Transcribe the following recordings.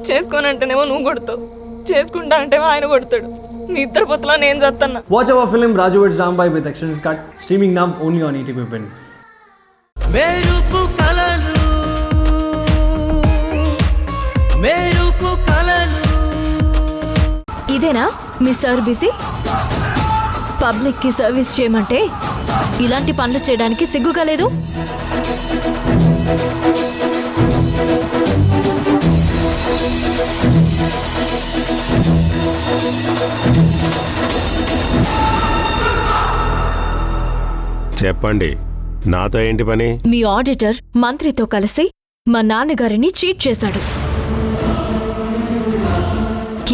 చేసుకోనంటేనేమో నువ్వు కొడతావు, చేసుకుంటా అంటేమో ఆయన కొడతాడు. నీ ఇద్దరు పొత్తులో నేను చేస్తున్నా. Watch our film Raju vs. Rambai with extended cut, streaming now only on ETV Win. మెరుపు కలలు ఇదేనా మీ సర్వీసి? పబ్లిక్ కి సర్వీస్ చేయమంటే ఇలాంటి పనులు చేయడానికి సిగ్గుగా లేదు? చెప్పండి, నాతో ఏంటి పని? మీ ఆడిటర్ మంత్రితో కలిసి మా నాన్నగారిని చీట్ చేశాడు.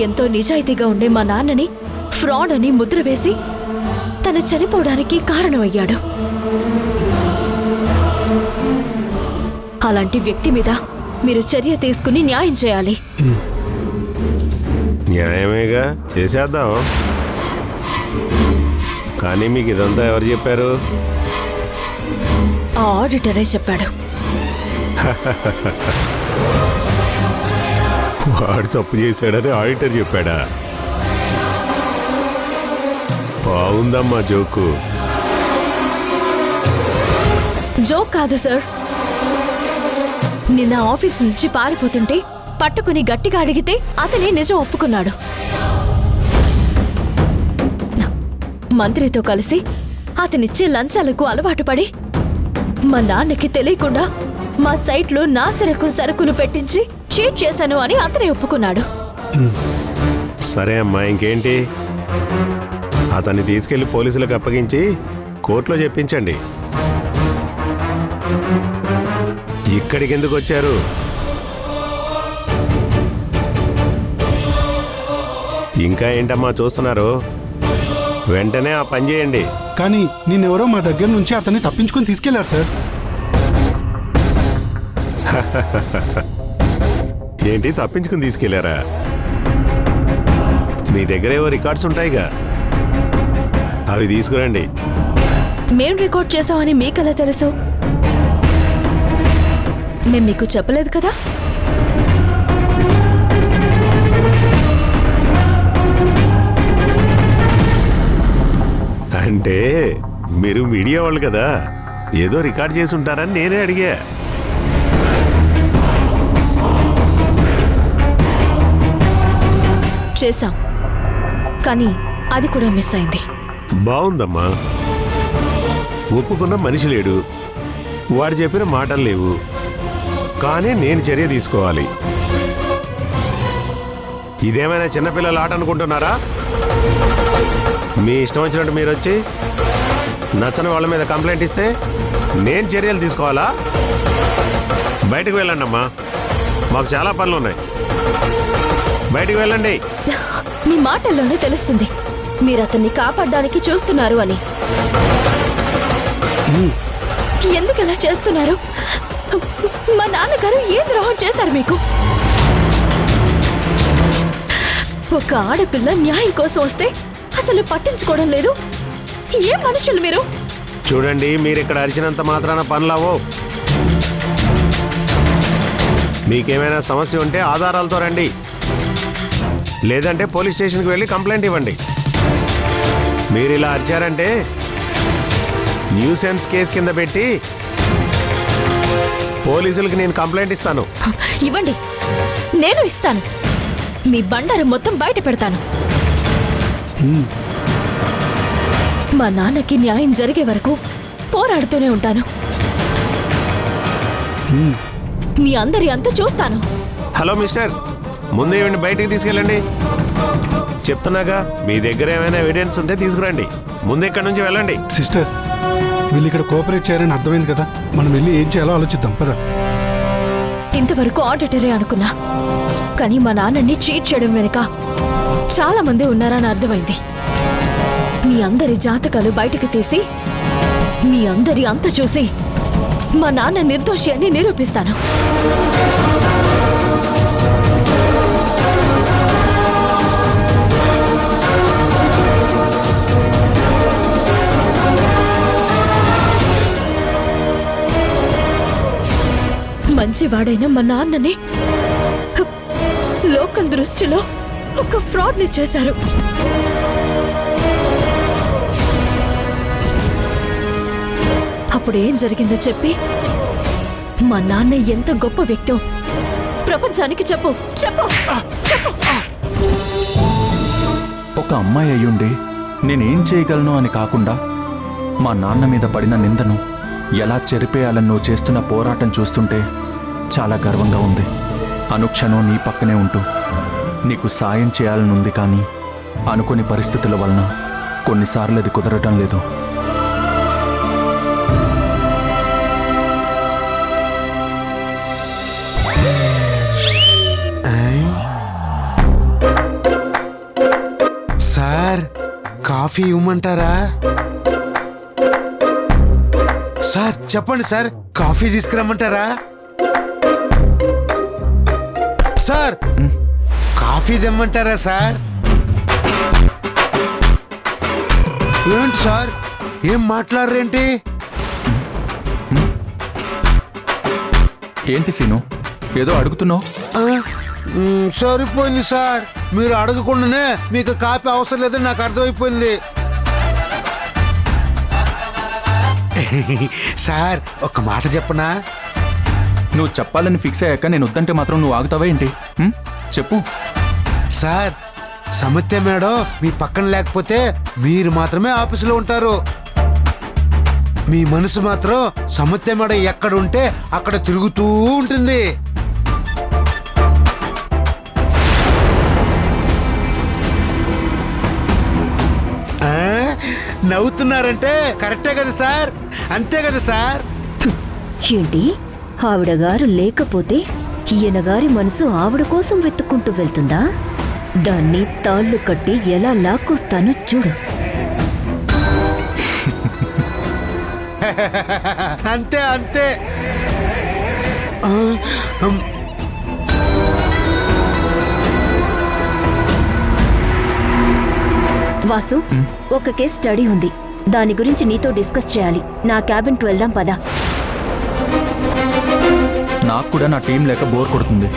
ఎంతో నిజాయితీగా ఉండే మా నాన్నని ఫ్రాడ్ అని ముద్ర వేసి తను చనిపోవడానికి కారణమయ్యాడు. అలాంటి వ్యక్తి మీద మీరు చర్య తీసుకుని న్యాయం చేయాలి. న్యాయమేగా, చేసేద్దాం. కానీ మీకు ఇదంతా ఎవరు చెప్పారు? ఆ ఆడిటరే చెప్పాడు. వాడు తప్పు చేశాడని ఆడిటర్ చెప్పాడా? బాగుందమ్మా జోకు. జోక్ కాదు సార్. నిన్న ఆఫీస్ నుంచి పారిపోతుంటే పట్టుకుని గట్టిగా అడిగితే అతనే నిజం ఒప్పుకున్నాడు. మంత్రితో కలిసి అతనిచ్చే లంచాలకు అలవాటు పడి మా నాన్నకి తెలియకుండా మా సైట్లో నాసిరకం సరుకులు పెట్టించి చీట్ చేశాను అని అతనే ఒప్పుకున్నాడు. సరే అమ్మా, ఇంకేంటి? అతన్ని తీసుకెళ్లి పోలీసులకు అప్పగించి కోర్టులో చెప్పించండి. ఇక్కడికి ఎందుకు వచ్చారు? ఇంకా ఏంటమ్మా చూస్తున్నారు? వెంటనే ఆ పని చేయండి. కానీ నిన్నెవరో మా దగ్గర నుంచి అతన్ని తప్పించుకొని తీసుకెళ్లారు సార్. ఏంటి, తప్పించుకుని తీసుకెళ్లారా? మీ దగ్గర ఏవో రికార్డ్స్ ఉంటాయిగా, అవి తీసుకురండి. మేం రికార్డ్ చేసామని మీకెలా తెలుసు? మేం మీకు చెప్పలేదు కదా. అంటే మీరు మీడియా వాళ్ళు కదా, ఏదో రికార్డ్ చేసి ఉంటారని నేనే అడిగా. చేశాం, కానీ అది కూడా మిస్ అయింది. బాగుందమ్మా, ఒప్పుకున్న మనిషి లేడు, వాడు చెప్పిన మాటలు లేవు, కానీ నేను చర్య తీసుకోవాలి. ఇదేమైనా చిన్నపిల్లల ఆట అనుకుంటున్నారా? మీ ఇష్టం వచ్చినట్టు మీరు వచ్చి నచ్చని వాళ్ళ మీద కంప్లైంట్ ఇస్తే నేను చర్యలు తీసుకోవాలా? బయటకు వెళ్ళండి అమ్మా, మాకు చాలా పనులు ఉన్నాయి. బయటకు వెళ్ళండి. మీ మాటల్లోనే తెలుస్తుంది మీరు అతన్ని కాపాడడానికి చూస్తున్నారు అని. ఎందుకు ఇలా చేస్తున్నారు? మా నాన్నగారు ఏం ద్రోహం చేశారు మీకు? ఒక ఆడపిల్ల న్యాయం కోసం వస్తే అసలు పట్టించుకోవడం లేదు. ఏ మనుషులు మీరు? చూడండి, మీరు ఇక్కడ అరిచినంత మాత్రాన పనులవో. మీకేమైనా సమస్య ఉంటే ఆధారాలతో రండి, లేదంటే పోలీస్ స్టేషన్కి వెళ్ళి కంప్లైంట్ ఇవ్వండి. మీరు ఇలా అరిచారంటే న్యూసెన్స్ కేసు కింద పెట్టి పోలీసులకి నేను కంప్లైంట్ ఇస్తాను. ఇవ్వండి, నేను ఇస్తాను. మీ బండారు మొత్తం బయట పెడతాను. మా నాన్నకి న్యాయం జరిగే వరకు పోరాడుతూనే ఉంటాను. మీ అందరి అంతా చూస్తాను. హలో మిస్టర్, ముందే ఇవ్వండి, బయటికి తీసుకెళ్ళండి. చెప్తున్నాగా, మీ దగ్గర ఏమైనా ఎవిడెన్స్ ఉంటే తీసుకురండి. ముందు ఇక్కడి నుంచి వెళ్ళండి. సిస్టర్, వీళ్ళు ఇక్కడ కోఆపరేట్ చేయాలని అర్థమైంది కదా, మనం వెళ్ళి ఏం చేయాలో ఆలోచిద్దాం పద. ఇంతవరకు ఆడిటరే అనుకున్నా, కానీ మా నాన్నని చీట్ చేయడం వెనుక చాలా మంది ఉన్నారని అర్థమైంది. మీ అందరి జాతకాలు బయటకు తీసి మీ అందరి అంత చూసి మా నాన్న నిర్దోషి అని నిరూపిస్తాను. మంచివాడైన మా నాన్నని లోకం దృష్టిలో ఒక ఫ్రాడ్ని చేశారు. అప్పుడు ఏం జరిగిందో చెప్పి మా నాన్న ఎంత గొప్ప వ్యక్తో ప్రపంచానికి చెప్పు చెప్పు చెప్పు. ఒక అమ్మాయి అయ్యుండి నేనేం చేయగలను అని కాకుండా మా నాన్న మీద పడిన నిందను ఎలా చెరిపేయాలని నువ్వు చేస్తున్న పోరాటం చూస్తుంటే చాలా గర్వంగా ఉంది. అనుక్షణం నీ పక్కనే ఉంటూ నీకు సాయం చేయాలని ఉంది, కానీ అనుకోని పరిస్థితుల వలన కొన్నిసార్లు అది కుదరటం లేదు. సార్ కాఫీ ఇవ్వమంటారా? సార్ చెప్పండి సార్, కాఫీ తీసుకురమ్మంటారా? సార్ కాఫీ తెమ్మంటారా సార్? ఏంటి సార్ ఏం మాట్లాడరేంటి? ఏంటి సీను, ఏదో అడుగుతున్నావు? సరిపోయింది సార్, మీరు అడగకుండానే మీకు కాఫీ అవసరం లేదని నాకు అర్థమైపోయింది. సార్ ఒక్క మాట చెప్పనా? నువ్వు చెప్పాలని ఫిక్స్ అయ్యాక నేను వద్దంటే మాత్రం నువ్వు ఆగుతావా ఏంటి? చెప్పు. సార్ సమత్య మేడం మీ పక్కన లేకపోతే మీరు మాత్రమే ఆఫీసులో ఉంటారు. మీ మనసు మాత్రం సమత్య మేడం ఎక్కడ ఉంటే అక్కడ తిరుగుతూ ఉంటుంది. నవ్వుతున్నారంటే కరెక్టే కదా సార్? అంతే కదా సార్? ఏంటి ఆవిడ గారు లేకపోతే ఈయన గారి మనసు ఆవిడ కోసం వెతుక్కుంటూ వెళ్తుందా? దాన్ని తాళ్ళు కట్టి ఎలా లాక్కొస్తానో చూడు. అంతే అంతే. వాసు, ఒక కేస్ స్టడీ ఉంది, దాని గురించి నీతో డిస్కస్ చేయాలి. నా క్యాబిన్కి వెళ్దాం పదా. నాకు కూడా నా టీం లేక బోర్ కొడుతుంది,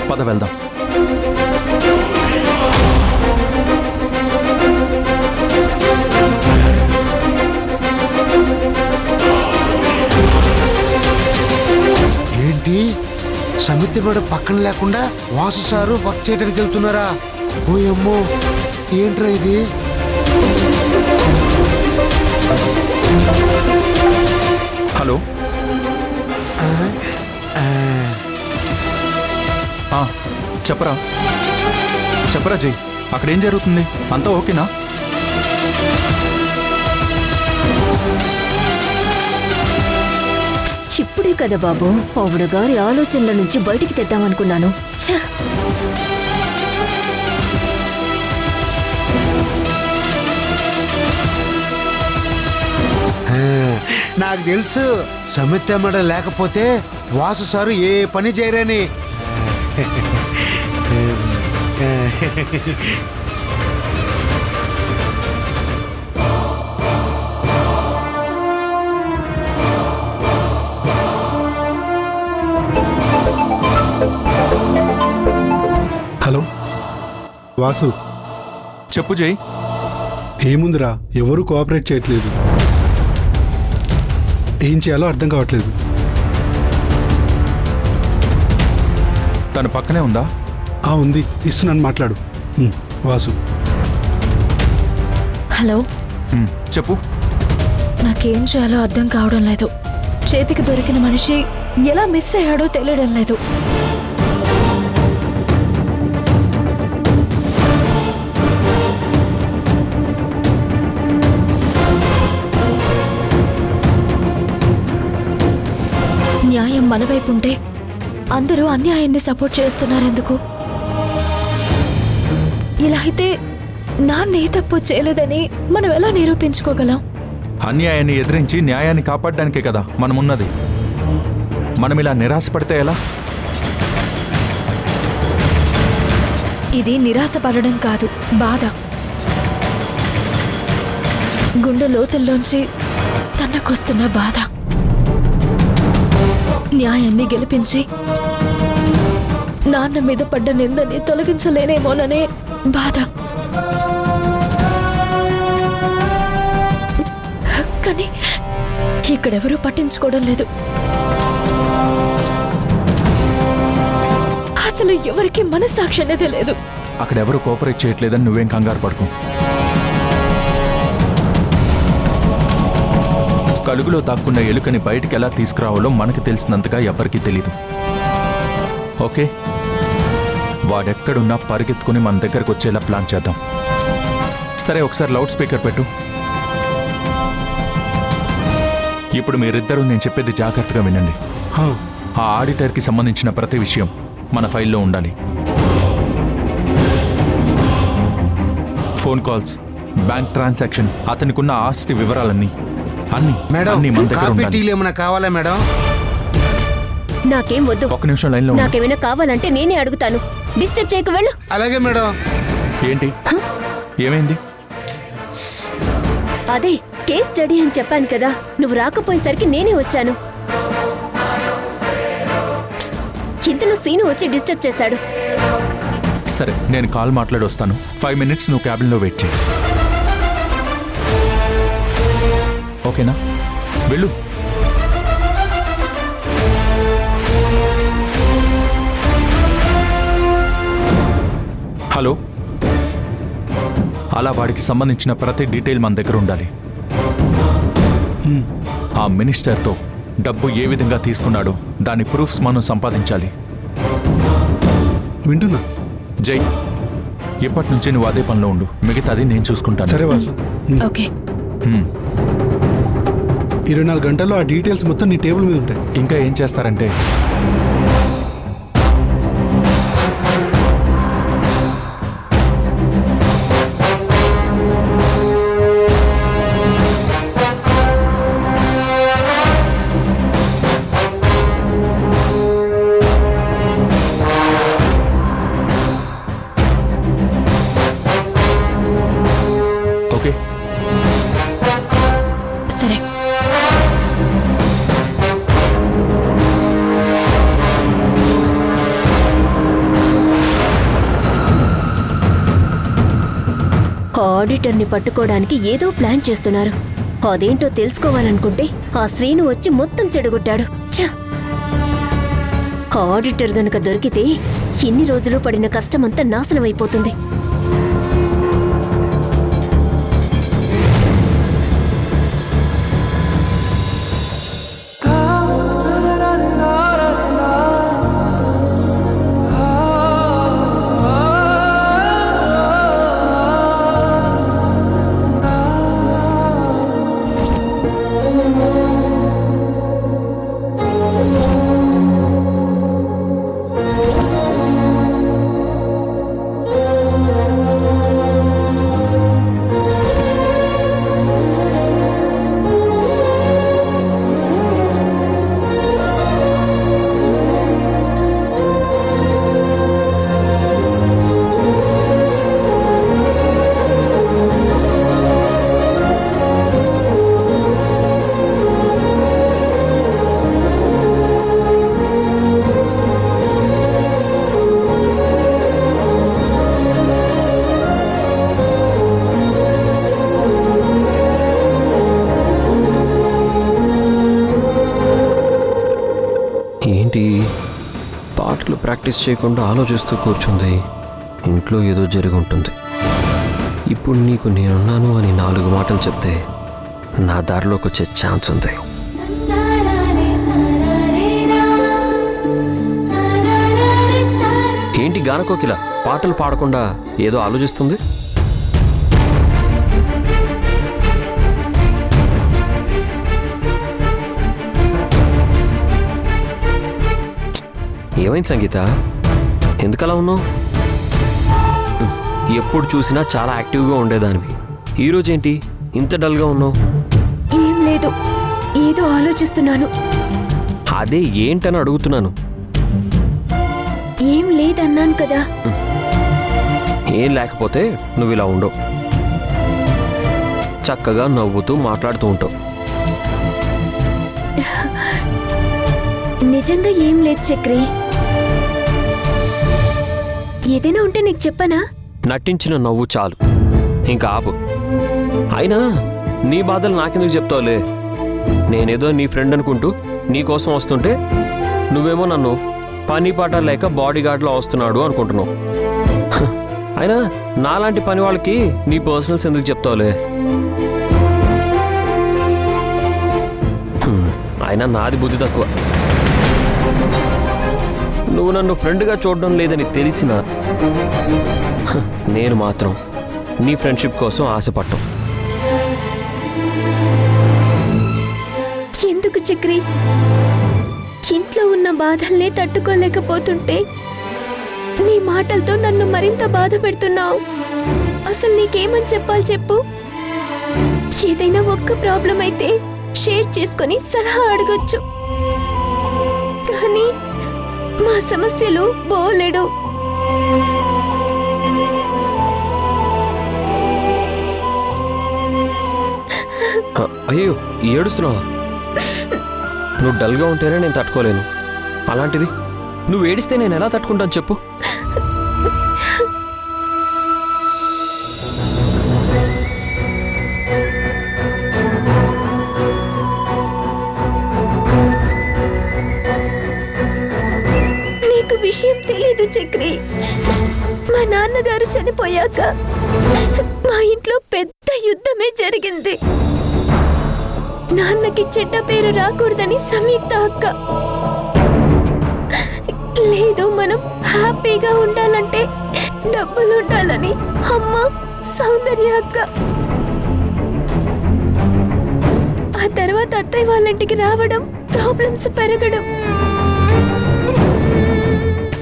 పద వెళ్దాం. ఏంటి సమితి మేడం పక్కన లేకుండా వాసు సారు వర్క్ చేయడానికి వెళ్తున్నారా? ఓ అమ్మో, ఏంట్రా ఇది? హలో, చెప్పరా చెప్పరా జై, అక్కడేం జరుగుతుంది? అంతా ఓకేనా? ఇప్పుడే కదా బాబు ఆవిడ గారి ఆలోచనల నుంచి బయటికి తెద్దామనుకున్నాను. నాకు తెలుసు సమిత్య మేడం లేకపోతే వాసు సారు ఏ పని చేయరని. హలో వాసు. చెప్పు జై. ఏముందిరా, ఎవరు కోఆపరేట్ చేయట్లేదు. ఏం చేయాలో అర్థం కావట్లేదు. తను పక్కనే ఉందా? ఉంది, ఇస్తున్నాను, మాట్లాడు. వాసు. హలో, చెప్పు. నాకేం చేయాలో అర్థం కావడం లేదు. చేతికి దొరికిన మనిషి ఎలా మిస్ అయ్యాడో తెలియడం లేదు. న్యాయం మన వైపు ఉంటే అందరూ అన్యాయాన్ని సపోర్ట్ చేస్తున్నారెందుకు? ఇలా అయితే నాన్నే తప్పు చేయలేదని మనం ఎలా నిరూపించుకోగలం? అన్యాయాన్ని ఎదిరించి న్యాయాన్ని కాపాడడానికే కదా మనమున్నది. మనం ఇలా నిరాశపడితే ఎలా? ఇది నిరాశపడడం కాదు, బాధ. గుండె లోతుల్లోంచి తనకొస్తున్న బాధ. న్యాయాన్ని గెలిపించి నాన్న మీద పడ్డ నిందని తొలగించలేనేమోననే బాధ. కానీ ఇక్కడెవరూ పట్టించుకోవడం లేదు. అసలు ఎవరికి మనసాక్షి అనేది లేదు. అక్కడెవరు కోఆపరేట్ చేయట్లేదని నువ్వేం కంగారు పడుకో. కలుగులో దాక్కున్న ఎలుకని బయటికి ఎలా తీసుకురావాలో మనకి తెలిసినంతగా ఎవరికీ తెలీదు. ఓకే, వాడెక్కడున్నా పరిగెత్తుకుని మన దగ్గరకు వచ్చేలా ప్లాన్ చేద్దాం. సరే, ఒకసారి లౌడ్ స్పీకర్ పెట్టు. ఇప్పుడు మీరిద్దరూ నేను చెప్పేది జాగ్రత్తగా వినండి. ఆ ఆడిటర్కి సంబంధించిన ప్రతి విషయం మన ఫైల్లో ఉండాలి. ఫోన్ కాల్స్, బ్యాంక్ ట్రాన్సాక్షన్, అతనికున్న ఆస్తి వివరాలన్నీ అన్ని మేడం, మన దగ్గర కాఫీ ఉండాలి. టీలు ఏమైనా కావాలా మేడం? నాకేం వద్దు. ఒక్క నిమిషం లైన్లో ఉండు. నాకేమైనా కావాలంటే నేనే అడుగుతాను. డిస్టర్బ్ చేయకు, వెళ్ళు. అలాగే మేడం. ఏంటి, ఏమైంది? అదే కేస్ స్టడీ అని చెప్పాను కదా, నువ్వు రాకపోయేసరికి నేనే వచ్చాను. ఇంతలో సీను వచ్చి డిస్టర్బ్ చేశాడు. సరే, నేను కాల్ మాట్లాడి వస్తాను. 5 minutes నువ్వు క్యాబిన్లో వెయిట్ చేయి. ఓకేనా? వెళ్ళు. హలో, అలా వాడికి సంబంధించిన ప్రతి డీటెయిల్ మన దగ్గర ఉండాలి. ఆ మినిస్టర్తో డబ్బు ఏ విధంగా తీసుకున్నాడో దాని ప్రూఫ్స్ మనం సంపాదించాలి. వింటున్నా. జై, ఇప్పటి నుంచి నువ్వు అదే పనిలో ఉండు, మిగతాది నేను చూసుకుంటాను. సరే వాసు. ఓకే. 24 గంటల్లో ఆ డీటెయిల్స్ మొత్తం నీ టేబుల్ మీద ఉంటాయి. ఇంకా ఏం చేస్తారంటే, ఓకే సరే. ఆడిటర్ని పట్టుకోవడానికి ఏదో ప్లాన్ చేస్తున్నారు. అదేంటో తెలుసుకోవాలనుకుంటే ఆ శ్రీను వచ్చి మొత్తం చెడగొట్టాడు. ఛ! ఆడిటర్ గనక దొరికితే ఇన్ని రోజులు పడిన కష్టమంతా నాశనం అయిపోతుంది. ఏంటి పాటలు ప్రాక్టీస్ చేయకుండా ఆలోచిస్తూ కూర్చుంది? ఇంట్లో ఏదో జరిగి ఉంటుంది. ఇప్పుడు నీకు నేనున్నాను అని 4 మాటలు చెప్తే నా దారిలోకి వచ్చే ఛాన్స్ ఉంది. ఏంటి గానకోకిల పాటలు పాడకుండా ఏదో ఆలోచిస్తుంది? ఏమైంది సంగీత, ఎందుకలా ఉన్నావు? ఎప్పుడు చూసినా చాలా యాక్టివ్గా ఉండేదానివి, ఈరోజేంటి ఇంత డల్గా ఉన్నావు? ఏం లేదు, ఏదో ఆలోచిస్తున్నాను. అదే ఏంటని అడుగుతున్నాను. ఏం లేదన్నాను కదా. ఏం లేకపోతే నువ్వు ఇలా ఉండవు, చక్కగా నవ్వుతూ మాట్లాడుతూ ఉంటావు. నిజంగా ఏం లేదు చక్రి. ఏదైనా ఉంటే నీకు చెప్పనా? నటించిన నవ్వు చాలు, ఇంకా ఆపు. అయినా నీ బాధలు నాకెందుకు చెప్తావులే? నేనేదో నీ ఫ్రెండ్ అనుకుంటూ నీ కోసం వస్తుంటే నువ్వేమో నన్ను పని పాట లేక బాడీ గార్డ్లో వస్తున్నాడు అనుకుంటున్నావు. అయినా నాలాంటి పని వాళ్ళకి నీ పర్సనల్స్ ఎందుకు చెప్తావులే? అయినా నాది బుద్ధి తక్కువ. నువ్వు నన్ను ఫ్రెండ్గా చూడడం లేదని తెలిసినా నేను మాత్రం నీ ఫ్రెండ్షిప్ కోసం ఆశపడటం. ఎందుకు చక్రి? ఇంట్లో ఉన్న బాధల్ని తట్టుకోలేకపోతుంటే నీ మాటలతో నన్ను మరింత బాధ పెడుతున్నావు. అసలు నీకేమని చెప్పాలి చెప్పు? ఏదైనా ఒక్క ప్రాబ్లం అయితే షేర్ చేసుకొని సలహా అడగొచ్చు, కానీ మా సమస్యలు బోలెడు. అయ్యో ఏడుస్తున్నావా? నువ్వు డల్గా ఉంటేనే నేను తట్టుకోలేను. అలాంటిది నువ్వు ఏడిస్తే నేను ఎలా తట్టుకుంటాను చెప్పు? నీకు విషయం తెలీదు చక్రి. మా నాన్నగారు చనిపోయాక మా ఇంట్లో పెద్ద యుద్ధమే జరిగింది. నాన్నకి చెడ్డ పేరు రాకూడదని సంయుక్త అక్క, లేదు మనం హ్యాపీగా ఉండాలంటే డబ్బులు ఉండాలని అమ్మ సౌందర్య అక్క. ఆ తర్వాత అత్తయ్య వాళ్ళ ఇంటికి రావడం, ప్రాబ్లమ్స్ పెరగడం,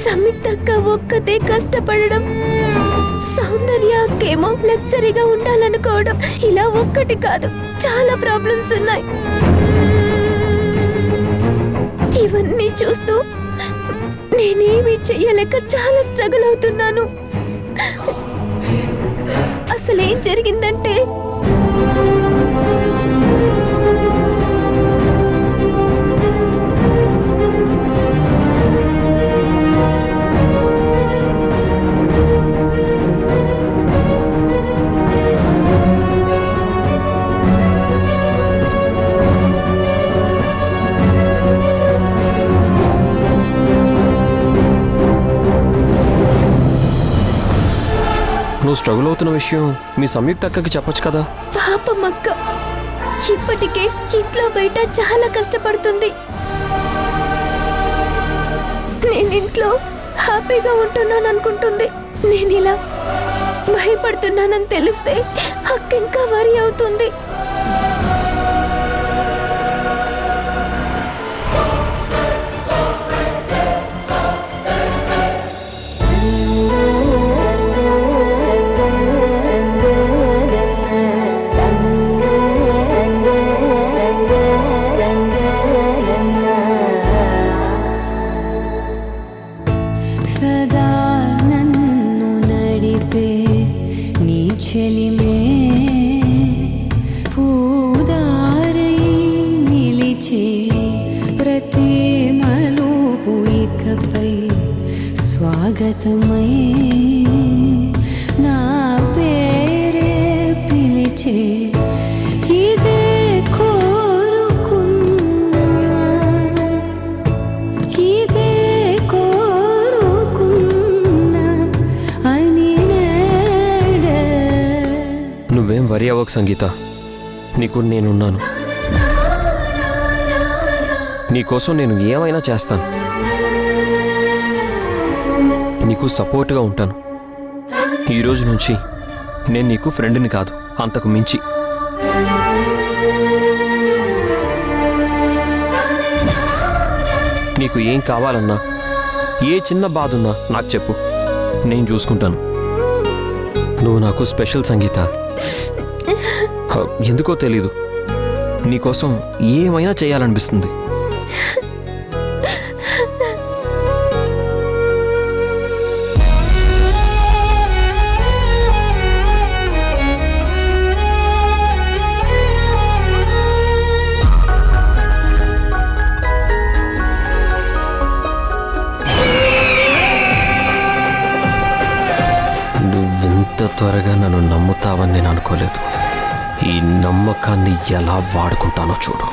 సంయుక్త అక్క ఒక్కతే కష్టపడడం, సౌందర్య అక్కేమో లగ్జరీగా ఉండాలనుకోవడం. ఇలా ఒక్కటి కాదు, చాలా ప్రాబ్లమ్స్ ఉన్నాయి. ఇవన్నీ చూస్తూ నేనేమీ చెయ్యలేక చాలా స్ట్రగుల్ అవుతున్నాను. అసలేం జరిగిందంటే నువ్వు స్ట్రగుల్ అవుతున్న విషయం మీ సంయుక్త అక్కకి చెప్పొచ్చు కదా? పాపం అక్క ఇప్పటికే ఇంట్లో బయట చాలా కష్టపడుతుంది. నేను ఇంట్లో హ్యాపీగా ఉంటున్నాను అనుకుంటుంది. నేను ఇలా భయపడుతున్నానని తెలిస్తే అక్క ఇంకా వరి అవుతుంది. సదా నన్ను నడిపే నీ చెలిమే పూదారై నిలిచే ప్రతి మలుపు ఇకపై స్వాగతమై నా పేరే పిలిచే ఇదే కోరుకున్నా, ఇదే కోరుకున్నా అని నేడే. నువ్వేం వరి అవ్వకు సంగీత, నీకు నేనున్నాను. నీకోసం నేను ఏమైనా చేస్తాను. నీకు సపోర్ట్గా ఉంటాను. ఈరోజు నుంచి నేను నీకు ఫ్రెండ్ని కాదు, అంతకు మించి. నీకు ఏం కావాలన్నా, ఏ చిన్న బాధ ఉన్నా నాకు చెప్పు, నేను చూసుకుంటాను. నువ్వు నాకు స్పెషల్ సంగీత. ఎందుకో తెలీదు, నీకోసం ఏమైనా చేయాలనిపిస్తుంది. ఇంత త్వరగా నన్ను నమ్ముతావని నేను అనుకోలేదు. ఈ నమ్మకాన్ని ఎలా వాడుకుంటానో చూడు.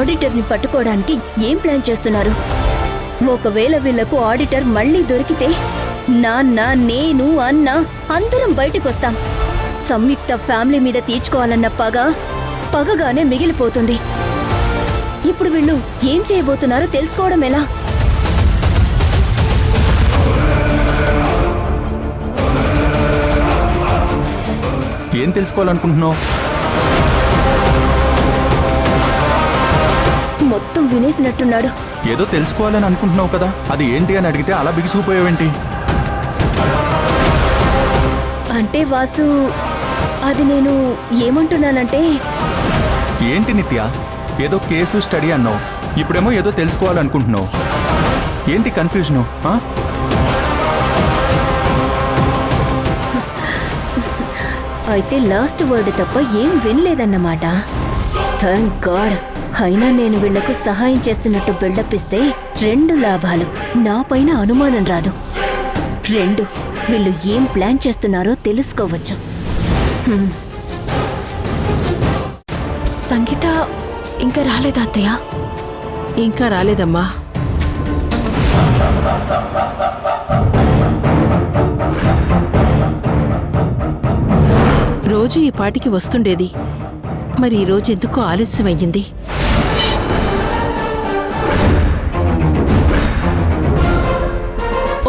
ఆడిటర్ని పట్టుకోవడానికి ఏం ప్లాన్ చేస్తున్నారు? ఒకవేళ వీళ్లకు ఆడిటర్ మళ్ళీ దొరికితే నాన్న, నేను, అన్న అందరం బయటకొస్తాం. సంయుక్త ఫ్యామిలీ మీద తీర్చుకోవాలన్న పగగానే మిగిలిపోతుంది. ఇప్పుడు వీళ్ళు ఏం చేయబోతున్నారో తెలుసుకోవడం ఎలా? ఏం తెలుసుకోవాలనుకుంటున్నావు? మొత్తం వినేసినట్టున్నాడు. ఏదో తెలుసుకోవాలని అనుకుంటున్నావు కదా, అది ఏంటి అని అడిగితే అలా బిగిసిపోయావేంటి? అంటే వాసు, అది నేను ఏమంటున్నానంటే... ఏంటి నిత్య, ఏదో కేసు స్టడీ అన్నావు, ఇప్పుడేమో ఏదో తెలుసుకోవాలనుకుంటున్నావు. ఏంటి కన్ఫ్యూజను? అయితే లాస్ట్ వర్డ్ తప్ప ఏం వినలేదన్నమాట. Thank God. అయినా నేను వీళ్లకు సహాయం చేస్తున్నట్టు బిల్డప్ ఇస్తే 2 లాభాలు. నా పైన అనుమానం రాదు. 2, వీళ్ళు ఏం ప్లాన్ చేస్తున్నారో తెలుసుకోవచ్చు. సంగీత ఇంకా రాలేదా అత్తయ్య? ఇంకా రాలేదమ్మా. రోజు ఈ పాటికి వస్తుండేది, మరి ఈరోజు ఎందుకో ఆలస్యం అయ్యింది.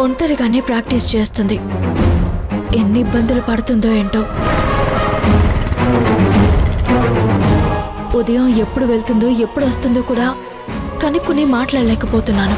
ఒంటరిగానే ప్రాక్టీస్ చేస్తుంది. ఎన్ని ఇబ్బందులు పడుతుందో ఏంటో. ఉదయం ఎప్పుడు వెళ్తుందో ఎప్పుడు వస్తుందో కూడా కనుక్కుని మాట్లాడలేకపోతున్నాను.